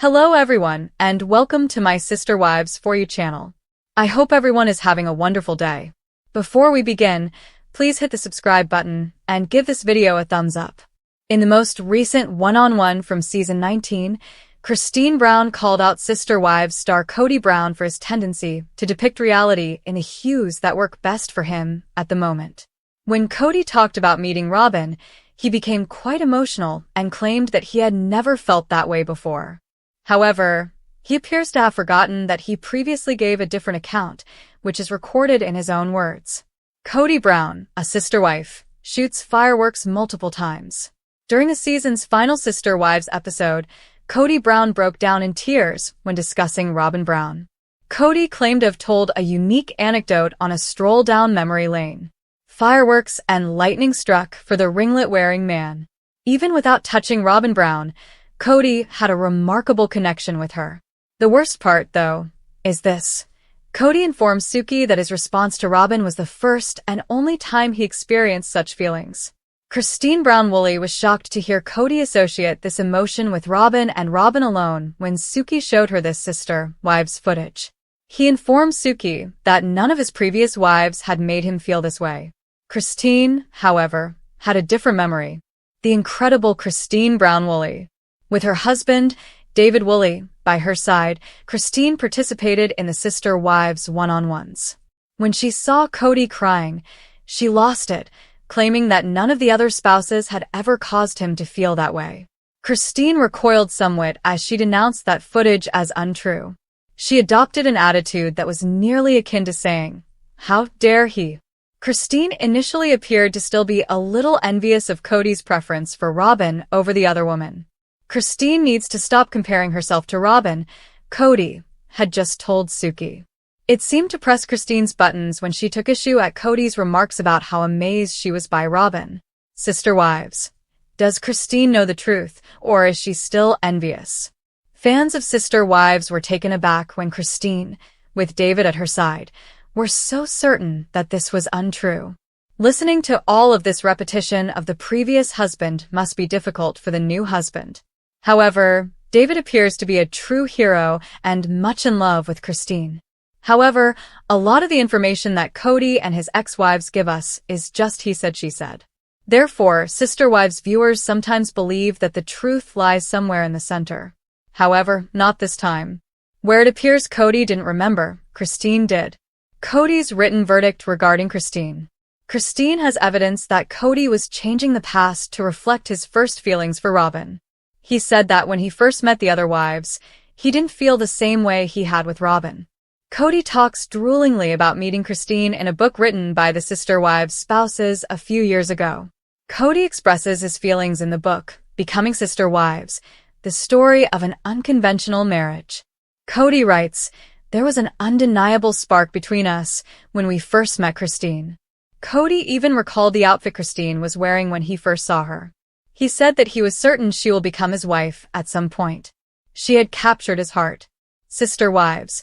Hello everyone, and welcome to my Sister Wives For You channel. I hope everyone is having a wonderful day. Before we begin, please hit the subscribe button and give this video a thumbs up. In the most recent one-on-one from season 19, Christine Brown called out Sister Wives star Kody Brown for his tendency to depict reality in the hues that work best for him at the moment. When Kody talked about meeting Robin, he became quite emotional and claimed that he had never felt that way before. However, he appears to have forgotten that he previously gave a different account, which is recorded in his own words. Kody Brown, a sister wife, shoots fireworks multiple times. During the season's final Sister Wives episode, Kody Brown broke down in tears when discussing Robin Brown. Kody claimed to have told a unique anecdote on a stroll down memory lane. Fireworks and lightning struck for the ringlet-wearing man. Even without touching Robin Brown, Kody had a remarkable connection with her. The worst part, though, is this. Kody informs Suki that his response to Robin was the first and only time he experienced such feelings. Christine Brown-Woolley was shocked to hear Kody associate this emotion with Robin and Robin alone when Suki showed her this Sister Wives footage. He informed Suki that none of his previous wives had made him feel this way. Christine, however, had a different memory. The incredible Christine Brown-Woolley. With her husband, David Woolley, by her side, Christine participated in the Sister Wives one-on-ones. When she saw Kody crying, she lost it, claiming that none of the other spouses had ever caused him to feel that way. Christine recoiled somewhat as she denounced that footage as untrue. She adopted an attitude that was nearly akin to saying, "How dare he?" Christine initially appeared to still be a little envious of Kody's preference for Robin over the other woman. Christine needs to stop comparing herself to Robin, Kody had just told Suki. It seemed to press Christine's buttons when she took issue at Kody's remarks about how amazed she was by Robin. Sister Wives. Does Christine know the truth, or is she still envious? Fans of Sister Wives were taken aback when Christine, with David at her side, were so certain that this was untrue. Listening to all of this repetition of the previous husband must be difficult for the new husband. However, David appears to be a true hero and much in love with Christine. However, a lot of the information that Kody and his ex-wives give us is just he said, she said. Therefore, Sister Wives viewers sometimes believe that the truth lies somewhere in the center. However, not this time. Where it appears Kody didn't remember, Christine did. Kody's written verdict regarding Christine. Christine has evidence that Kody was changing the past to reflect his first feelings for Robin. He said that when he first met the other wives, he didn't feel the same way he had with Robin. Kody talks droolingly about meeting Christine in a book written by the Sister Wives spouses a few years ago. Kody expresses his feelings in the book, Becoming Sister Wives, the story of an unconventional marriage. Kody writes, "There was an undeniable spark between us when we first met Christine." Kody even recalled the outfit Christine was wearing when he first saw her. He said that he was certain she will become his wife at some point. She had captured his heart. Sister Wives.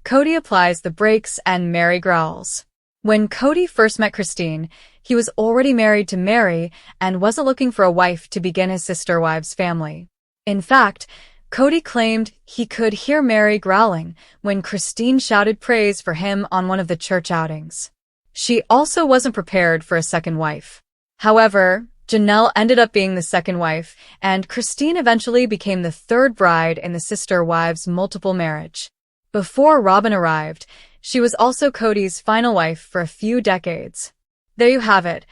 Kody applies the brakes and Mary growls. When Kody first met Christine, he was already married to Mary and wasn't looking for a wife to begin his Sister Wives family. In fact, Kody claimed he could hear Mary growling when Christine shouted praise for him on one of the church outings. She also wasn't prepared for a second wife. However, Janelle ended up being the second wife, and Christine eventually became the third bride in the Sister Wives multiple marriage. Before Robin arrived, she was also Kody's final wife for a few decades. There you have it.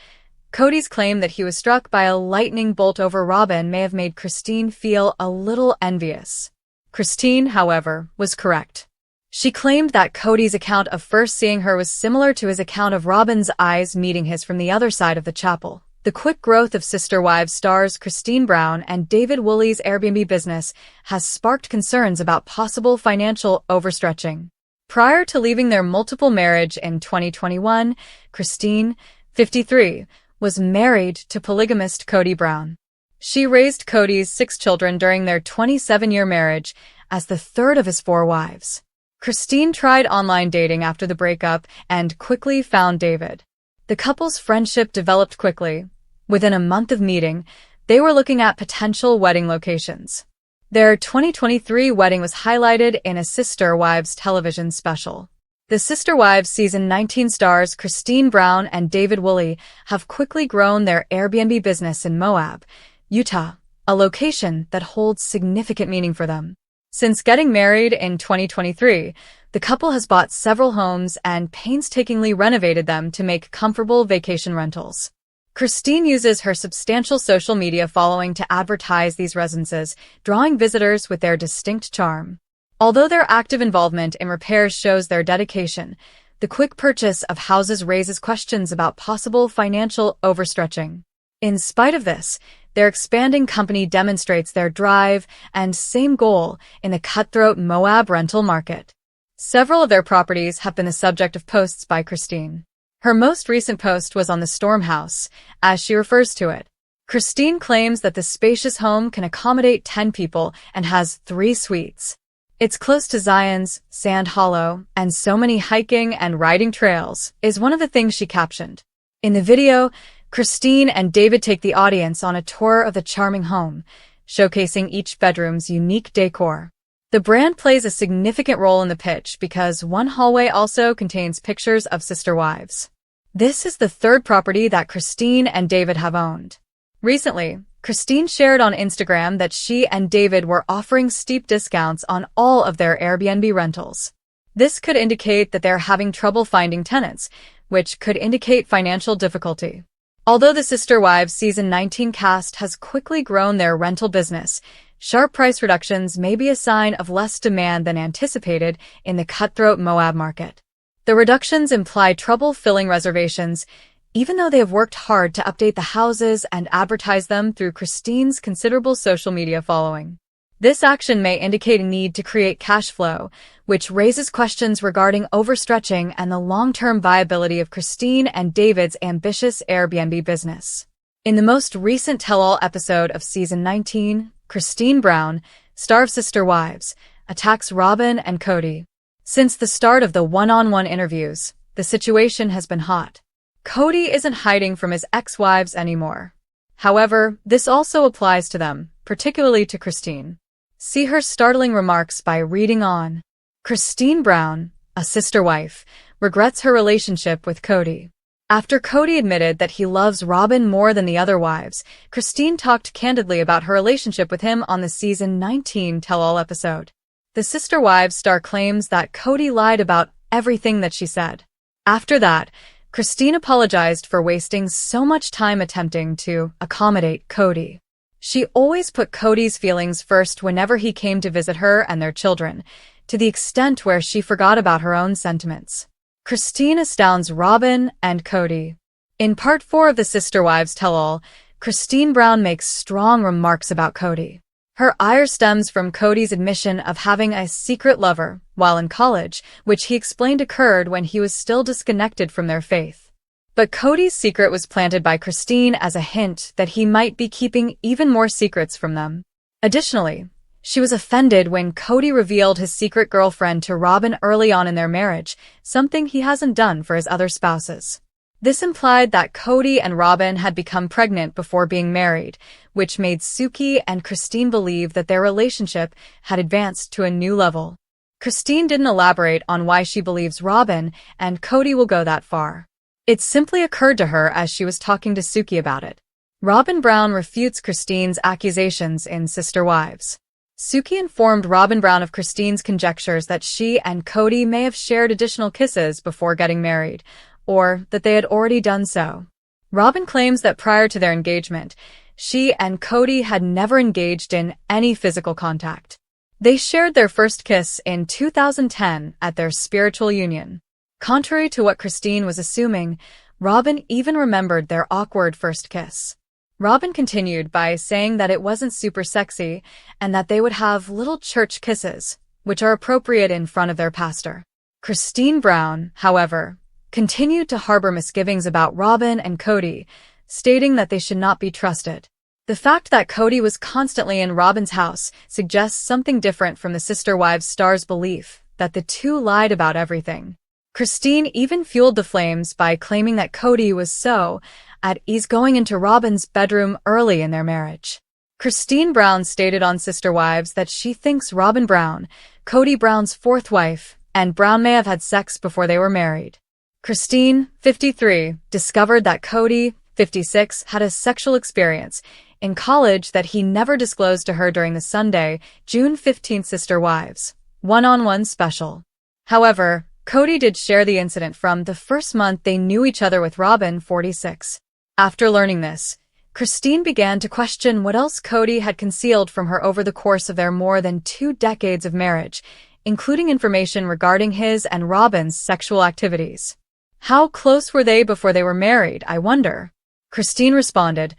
Kody's claim that he was struck by a lightning bolt over Robin may have made Christine feel a little envious. Christine, however, was correct. She claimed that Kody's account of first seeing her was similar to his account of Robin's eyes meeting his from the other side of the chapel. The quick growth of Sister Wives stars Christine Brown and David Woolley's Airbnb business has sparked concerns about possible financial overstretching. Prior to leaving their multiple marriage in 2021, Christine, 53, was married to polygamist Kody Brown. She raised Kody's 6 children during their 27-year marriage as the third of his 4 wives. Christine tried online dating after the breakup and quickly found David. The couple's friendship developed quickly. Within a month of meeting, they were looking at potential wedding locations. Their 2023 wedding was highlighted in a Sister Wives television special. The Sister Wives Season 19 stars Christine Brown and David Woolley have quickly grown their Airbnb business in Moab, Utah, a location that holds significant meaning for them. Since getting married in 2023, the couple has bought several homes and painstakingly renovated them to make comfortable vacation rentals. Christine uses her substantial social media following to advertise these residences, drawing visitors with their distinct charm. Although their active involvement in repairs shows their dedication, the quick purchase of houses raises questions about possible financial overstretching. In spite of this, their expanding company demonstrates their drive and same goal in the cutthroat Moab rental market. Several of their properties have been the subject of posts by Christine. Her most recent post was on the Storm House, as she refers to it. Christine claims that the spacious home can accommodate 10 people and has 3 suites. It's close to Zion's Sand Hollow, and so many hiking and riding trails, is one of the things she captioned. In the video, Christine and David take the audience on a tour of the charming home, showcasing each bedroom's unique decor. The brand plays a significant role in the pitch because one hallway also contains pictures of sister wives. This is the 3rd property that Christine and David have owned. Recently, Christine shared on Instagram that she and David were offering steep discounts on all of their Airbnb rentals. This could indicate that they're having trouble finding tenants, which could indicate financial difficulty. Although the Sister Wives Season 19 cast has quickly grown their rental business, sharp price reductions may be a sign of less demand than anticipated in the cutthroat Moab market. The reductions imply trouble filling reservations, even though they have worked hard to update the houses and advertise them through Christine's considerable social media following. This action may indicate a need to create cash flow, which raises questions regarding overstretching and the long-term viability of Christine and David's ambitious Airbnb business. In the most recent tell-all episode of Season 19, Christine Brown, star of Sister Wives, attacks Robin and Kody. Since the start of the one-on-one interviews, the situation has been hot. Kody isn't hiding from his ex-wives anymore. However, this also applies to them, particularly to Christine. See her startling remarks by reading on. Christine Brown, a sister wife, regrets her relationship with Kody. After Kody admitted that he loves Robin more than the other wives, Christine talked candidly about her relationship with him on the Season 19 tell-all episode. The Sister Wives star claims that Kody lied about everything that she said. After that, Christine apologized for wasting so much time attempting to accommodate Kody. She always put Kody's feelings first whenever he came to visit her and their children, to the extent where she forgot about her own sentiments. Christine astounds Robin and Kody. In Part 4 of the Sister Wives tell-all, Christine Brown makes strong remarks about Kody. Her ire stems from Kody's admission of having a secret lover while in college, which he explained occurred when he was still disconnected from their faith. But Kody's secret was planted by Christine as a hint that he might be keeping even more secrets from them. Additionally, she was offended when Kody revealed his secret girlfriend to Robin early on in their marriage, something he hasn't done for his other spouses. This implied that Kody and Robin had become pregnant before being married, which made Suki and Christine believe that their relationship had advanced to a new level. Christine didn't elaborate on why she believes Robin and Kody will go that far. It simply occurred to her as she was talking to Suki about it. Robin Brown refutes Christine's accusations in Sister Wives. Suki informed Robin Brown of Christine's conjectures that she and Kody may have shared additional kisses before getting married, or that they had already done so. Robin claims that prior to their engagement, she and Kody had never engaged in any physical contact. They shared their first kiss in 2010 at their spiritual union. Contrary to what Christine was assuming, Robin even remembered their awkward first kiss. Robin continued by saying that it wasn't super sexy and that they would have little church kisses, which are appropriate in front of their pastor. Christine Brown, however, continued to harbor misgivings about Robin and Kody, stating that they should not be trusted. The fact that Kody was constantly in Robin's house suggests something different from the Sister Wives star's belief that the two lied about everything. Christine even fueled the flames by claiming that Kody was so at ease going into Robin's bedroom early in their marriage. Christine Brown stated on Sister Wives that she thinks Robin Brown, Kody Brown's fourth wife, and Brown may have had sex before they were married. Christine, 53, discovered that Kody, 56, had a sexual experience in college that he never disclosed to her during the Sunday, June 15th Sister Wives one-on-one special. However, Kody did share the incident from the first month they knew each other with Robin, 46. After learning this, Christine began to question what else Kody had concealed from her over the course of their more than 2 decades of marriage, including information regarding his and Robin's sexual activities. How close were they before they were married, I wonder? Christine responded,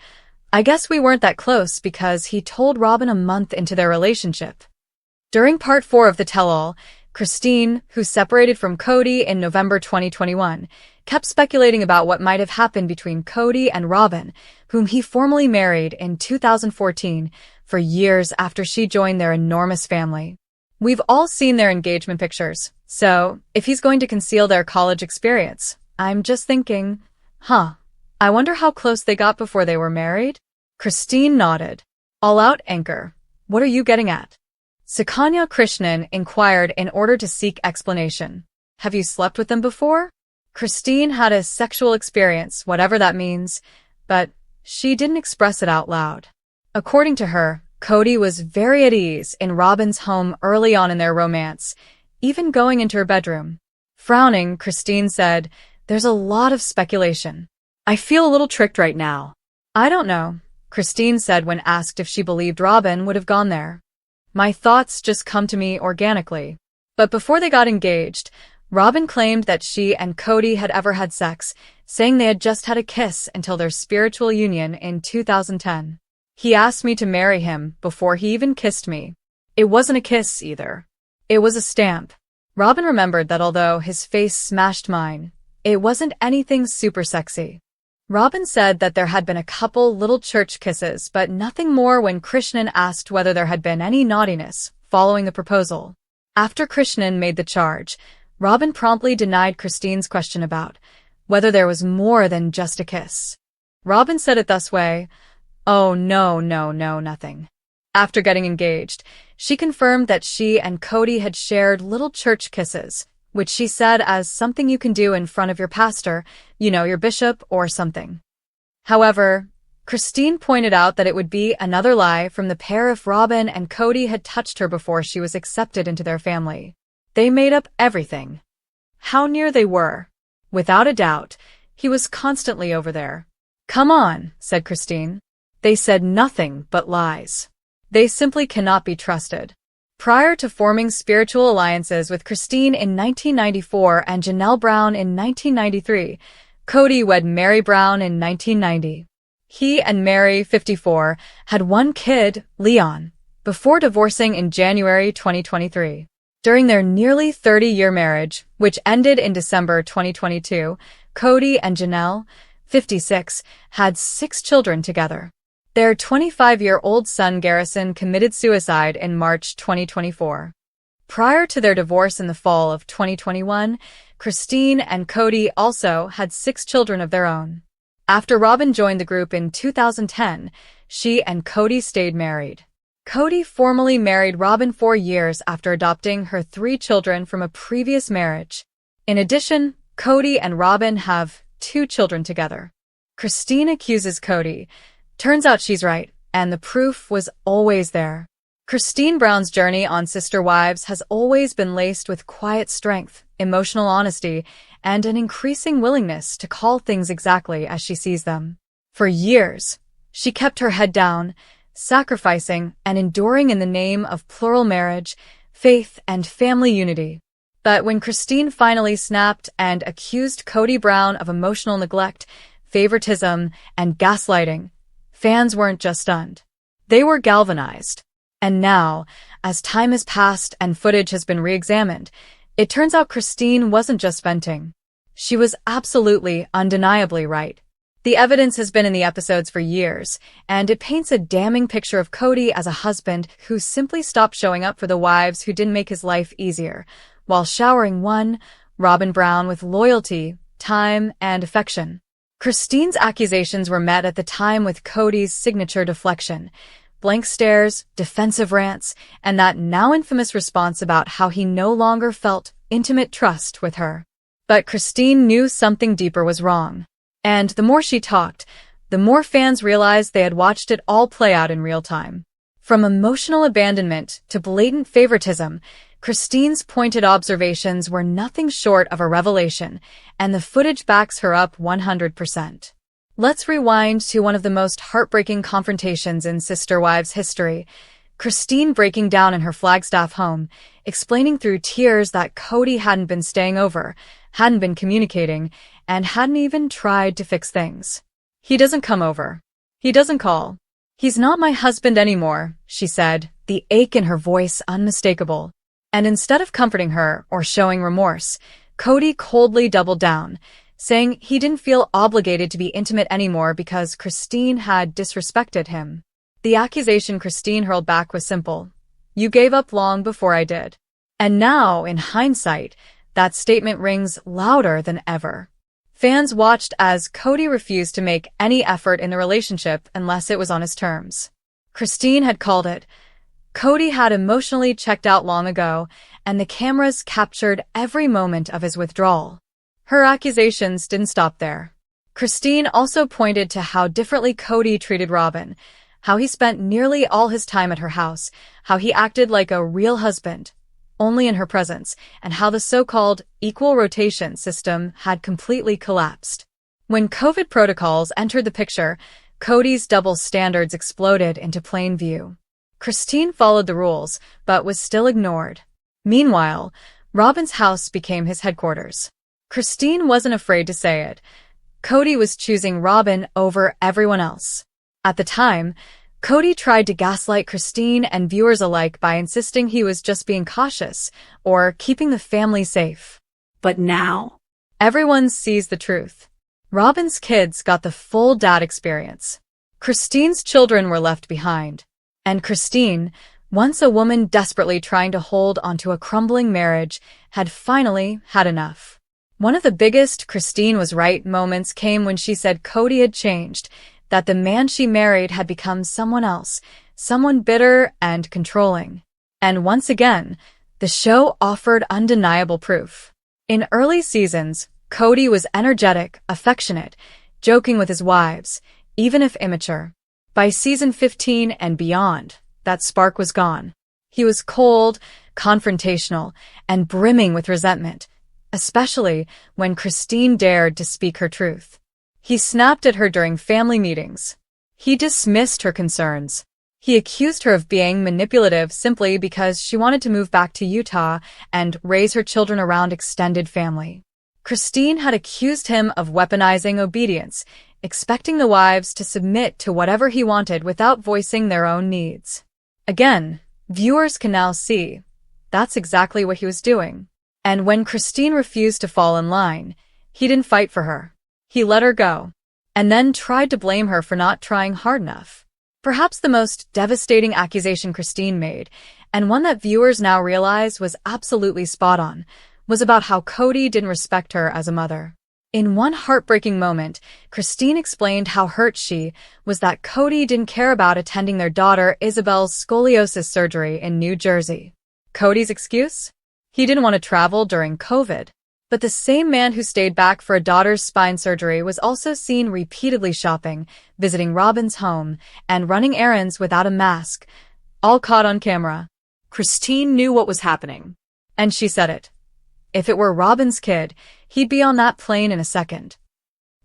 I guess we weren't that close because he told Robin a month into their relationship. During part 4 of the tell-all, Christine, who separated from Kody in November 2021, kept speculating about what might have happened between Kody and Robin, whom he formally married in 2014, for years after she joined their enormous family. We've all seen their engagement pictures, so if he's going to conceal their college experience, I'm just thinking, I wonder how close they got before they were married? Christine nodded. All out anchor. What are you getting at? Sukanya Krishnan inquired in order to seek explanation. Have you slept with them before? Christine had a sexual experience, whatever that means, but she didn't express it out loud. According to her, Kody was very at ease in Robin's home early on in their romance, even going into her bedroom. Frowning, Christine said, There's a lot of speculation. I feel a little tricked right now. I don't know, Christine said when asked if she believed Robin would have gone there. My thoughts just come to me organically. But before they got engaged, Robin claimed that she and Kody had ever had sex, saying they had just had a kiss until their spiritual union in 2010. He asked me to marry him before he even kissed me. It wasn't a kiss either. It was a stamp. Robin remembered that although his face smashed mine, it wasn't anything super sexy. Robin said that there had been a couple little church kisses, but nothing more when Krishnan asked whether there had been any naughtiness following the proposal. After Krishnan made the charge, Robin promptly denied Christine's question about whether there was more than just a kiss. Robin said it this way, Oh, no, nothing. After getting engaged, she confirmed that she and Kody had shared little church kisses, which she said as something you can do in front of your pastor, your bishop or something. However, Christine pointed out that it would be another lie from the pair if Robin and Kody had touched her before she was accepted into their family. They made up everything. How near they were. Without a doubt, he was constantly over there. Come on, said Christine. They said nothing but lies. They simply cannot be trusted. Prior to forming spiritual alliances with Christine in 1994 and Janelle Brown in 1993, Kody wed Mary Brown in 1990. He and Mary, 54, had one kid, Leon, before divorcing in January 2023. During their nearly 30-year marriage, which ended in December 2022, Kody and Janelle, 56, had 6 children together. Their 25-year-old son Garrison committed suicide in March 2024. Prior to their divorce in the fall of 2021, Christine and Kody also had 6 children of their own. After Robin joined the group in 2010, she and Kody stayed married. Kody formally married Robin 4 years after adopting her 3 children from a previous marriage. In addition, Kody and Robin have 2 children together. Christine accuses Kody. Turns out she's right, and the proof was always there. Christine Brown's journey on Sister Wives has always been laced with quiet strength, emotional honesty, and an increasing willingness to call things exactly as she sees them. For years, she kept her head down, sacrificing and enduring in the name of plural marriage, faith, and family unity. But when Christine finally snapped and accused Kody Brown of emotional neglect, favoritism, and gaslighting, fans weren't just stunned. They were galvanized. And now, as time has passed and footage has been re-examined, it turns out Christine wasn't just venting. She was absolutely, undeniably right. The evidence has been in the episodes for years, and it paints a damning picture of Kody as a husband who simply stopped showing up for the wives who didn't make his life easier, while showering one, Robin Brown, with loyalty, time, and affection. Christine's accusations were met at the time with Kody's signature deflection, blank stares, defensive rants, and that now infamous response about how he no longer felt intimate trust with her. But Christine knew something deeper was wrong. And the more she talked, the more fans realized they had watched it all play out in real time. From emotional abandonment to blatant favoritism, Christine's pointed observations were nothing short of a revelation, and the footage backs her up 100%. Let's rewind to one of the most heartbreaking confrontations in Sister Wives history. Christine breaking down in her Flagstaff home, explaining through tears that Kody hadn't been staying over, hadn't been communicating, and hadn't even tried to fix things. "He doesn't come over. He doesn't call. He's not my husband anymore," she said, the ache in her voice unmistakable. And instead of comforting her or showing remorse, Kody coldly doubled down, saying he didn't feel obligated to be intimate anymore because Christine had disrespected him. The accusation Christine hurled back was simple: "You gave up long before I did." And now, in hindsight, that statement rings louder than ever. Fans watched as Kody refused to make any effort in the relationship unless it was on his terms. Christine had called it. Kody had emotionally checked out long ago, and the cameras captured every moment of his withdrawal. Her accusations didn't stop there. Christine also pointed to how differently Kody treated Robin, how he spent nearly all his time at her house, how he acted like a real husband, only in her presence, and how the so-called equal rotation system had completely collapsed. When COVID protocols entered the picture, Kody's double standards exploded into plain view. Christine followed the rules, but was still ignored. Meanwhile, Robin's house became his headquarters. Christine wasn't afraid to say it. Kody was choosing Robin over everyone else. At the time, Kody tried to gaslight Christine and viewers alike by insisting he was just being cautious or keeping the family safe. But now, everyone sees the truth. Robin's kids got the full dad experience. Christine's children were left behind. And Christine, once a woman desperately trying to hold onto a crumbling marriage, had finally had enough. One of the biggest "Christine was right" moments came when she said Kody had changed, that the man she married had become someone else, someone bitter and controlling. And once again, the show offered undeniable proof. In early seasons, Kody was energetic, affectionate, joking with his wives, even if immature. By season 15 and beyond, that spark was gone. He was cold, confrontational, and brimming with resentment, especially when Christine dared to speak her truth. He snapped at her during family meetings. He dismissed her concerns. He accused her of being manipulative simply because she wanted to move back to Utah and raise her children around extended family. Christine had accused him of weaponizing obedience, expecting the wives to submit to whatever he wanted without voicing their own needs. Again, viewers can now see that's exactly what he was doing. And when Christine refused to fall in line, he didn't fight for her. He let her go, and then tried to blame her for not trying hard enough. Perhaps the most devastating accusation Christine made, and one that viewers now realize was absolutely spot on, was about how Kody didn't respect her as a mother. In one heartbreaking moment, Christine explained how hurt she was that Kody didn't care about attending their daughter Isabel's scoliosis surgery in New Jersey. Kody's excuse? He didn't want to travel during COVID. But the same man who stayed back for a daughter's spine surgery was also seen repeatedly shopping, visiting Robin's home, and running errands without a mask, all caught on camera. Christine knew what was happening. And she said it. If it were Robin's kid, he'd be on that plane in a second.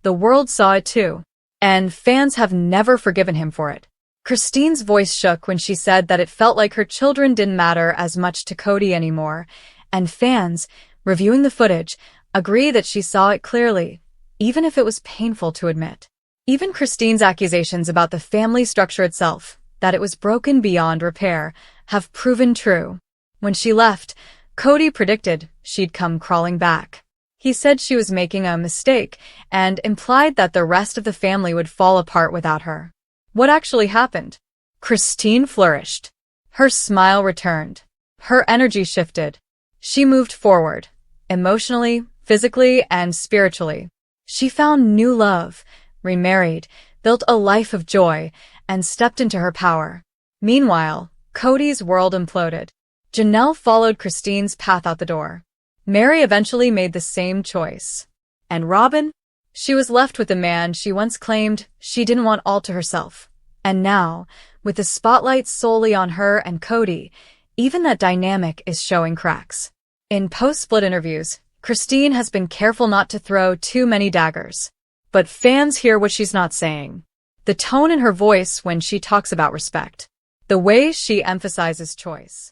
The world saw it too, and fans have never forgiven him for it. Christine's voice shook when she said that it felt like her children didn't matter as much to Kody anymore, and fans, reviewing the footage, agree that she saw it clearly, even if it was painful to admit. Even Christine's accusations about the family structure itself, that it was broken beyond repair, have proven true. When she left, Kody predicted she'd come crawling back. He said she was making a mistake and implied that the rest of the family would fall apart without her. What actually happened? Christine flourished. Her smile returned. Her energy shifted. She moved forward, emotionally, physically, and spiritually. She found new love, remarried, built a life of joy, and stepped into her power. Meanwhile, Kody's world imploded. Janelle followed Christine's path out the door. Mary eventually made the same choice. And Robin? She was left with the man she once claimed she didn't want all to herself. And now, with the spotlight solely on her and Kody, even that dynamic is showing cracks. In post-split interviews, Christine has been careful not to throw too many daggers. But fans hear what she's not saying. The tone in her voice when she talks about respect. The way she emphasizes choice.